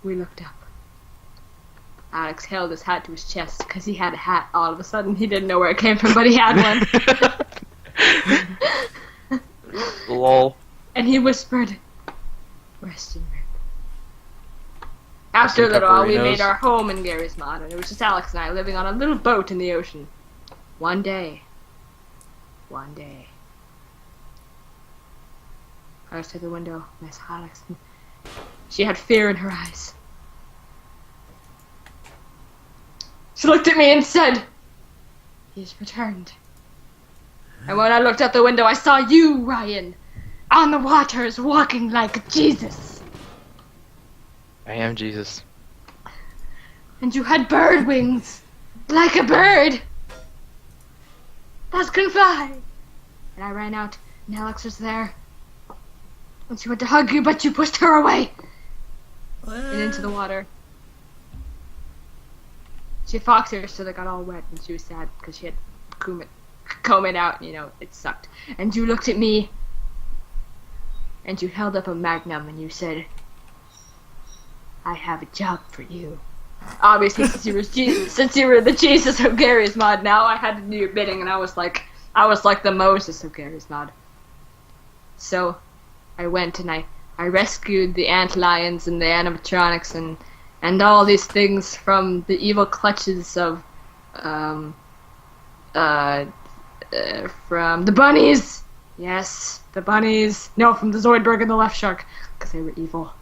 We looked up. Alex held his hat to his chest because he had a hat all of a sudden. He didn't know where it came from, but he had one. Lol. And he whispered, "Rest in rip." After a little while, we made our home in Garrys Mod, and it was just Alex and I living on a little boat in the ocean. One day, I was to the window and I saw Alex, and she had fear in her eyes. She looked at me and said, "He's returned." And when I looked out the window, I saw you, Ryan, on the waters, walking like Jesus. I am Jesus. And you had bird wings, like a bird that can fly. And I ran out, and Alex was there. And she went to hug you, but you pushed her away. And into the water. She had fox ears, so they got all wet, and she was sad because she had comb it out, it sucked. And you looked at me, and you held up a magnum, and you said, "I have a job for you." Obviously, since you were the Jesus of Garrys Mod, now I had to do your bidding, and I was like the Moses of Garrys Mod. So, I went and I rescued the ant lions and the animatronics and all these things from the evil clutches of from the bunnies. Yes, the bunnies. No, from the Zoidberg and the Left Shark, because they were evil.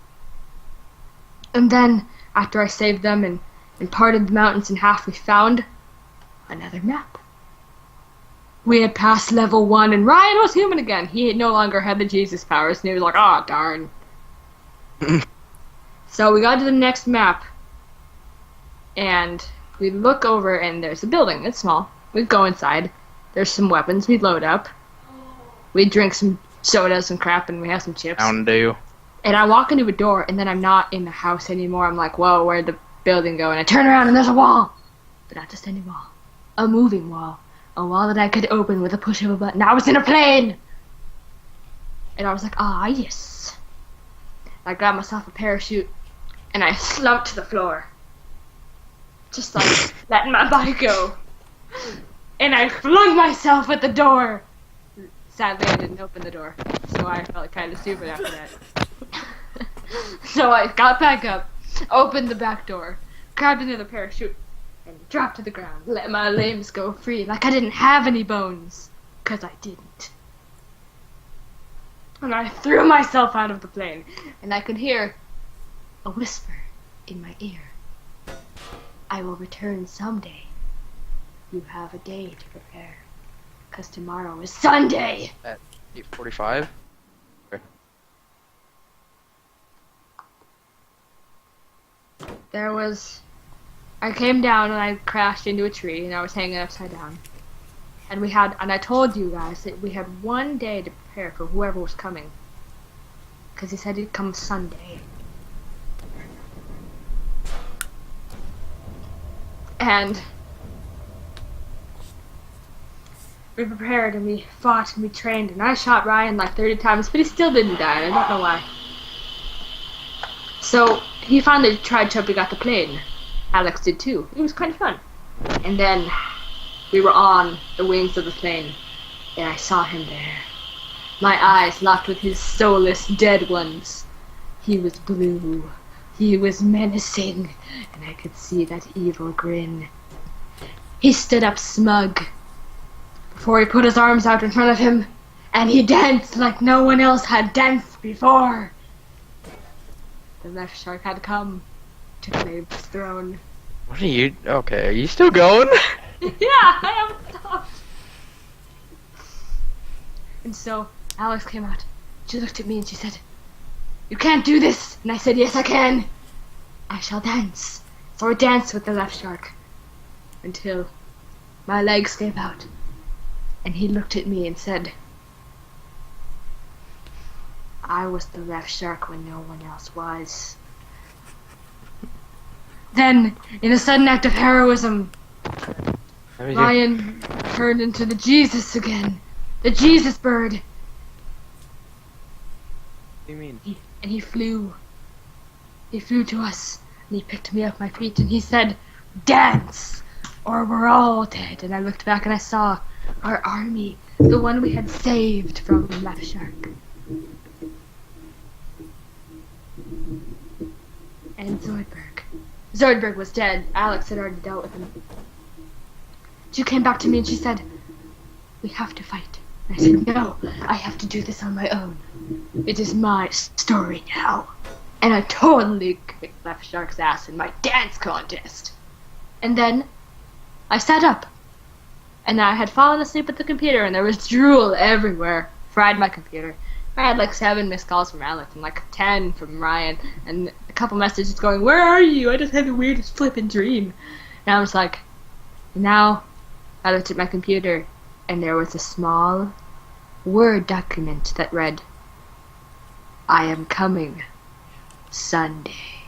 And then, after I saved them and parted the mountains in half, we found another map. We had passed level 1, and Ryan was human again. He no longer had the Jesus powers, and he was like, "Oh, darn." So we got to the next map, and we look over, and there's a building. It's small. We'd go inside. There's some weapons. We'd load up. We'd drink some sodas and crap, and we have some chips. Mountain Dew. And I walk into a door, and then I'm not in the house anymore. I'm like, whoa, where'd the building go? And I turn around, and there's a wall. But not just any wall. A moving wall. A wall that I could open with a push of a button. I was in a plane! And I was like, ah, yes. I grabbed myself a parachute, and I slumped to the floor. Just like letting my body go. And I flung myself at the door. Sadly, I didn't open the door, so I felt kind of stupid after that. So I got back up, opened the back door, grabbed another parachute, and dropped to the ground. Let my limbs go free like I didn't have any bones, 'cause I didn't. And I threw myself out of the plane, and I could hear a whisper in my ear. "I will return someday. You have a day to prepare, 'cause tomorrow is Sunday." At 8:45? Okay. I came down and I crashed into a tree, and I was hanging upside down. And I told you guys that we had one day to prepare for whoever was coming. 'Cause he said he'd come Sunday. And we prepared, and we fought, and we trained, and I shot Ryan like 30 times, but he still didn't die, and I don't know why. So, he finally tried jumping out the plane. Alex did too. It was kind of fun. And then, we were on the wings of the plane, and I saw him there. My eyes locked with his soulless dead ones. He was blue. He was menacing, and I could see that evil grin. He stood up smug, before he put his arms out in front of him, and he danced like no one else had danced before. The Left Shark had come to claim his throne. What are you... Okay, are you still going? Yeah, I haven't stopped. And so, Alex came out. She looked at me and she said, "You can't do this." And I said, "Yes, I can. I shall dance." So I danced with the Left Shark until my legs gave out. And he looked at me and said, "I was the Left Shark when no one else was." Then, in a sudden act of heroism, Ryan turned into the Jesus again. The Jesus bird. What do you mean? And he flew. He flew to us, and he picked me up my feet, and he said, "Dance, or we're all dead." And I looked back, and I saw our army, the one we had saved from Left Shark. And Zoidberg. Zoidberg was dead. Alex had already dealt with him. She came back to me, and she said, "We have to fight." And I said, "No, I have to do this on my own. It is my story now." And I totally kicked Left Shark's ass in my dance contest. And then I sat up. And I had fallen asleep at the computer, and there was drool everywhere. Fried my computer. I had like 7 missed calls from Alex, and like 10 from Ryan, and a couple messages going, "Where are you? I just had the weirdest flippin' dream." And I was like, now I looked at my computer, and there was a small Word document that read, "I am coming Sunday."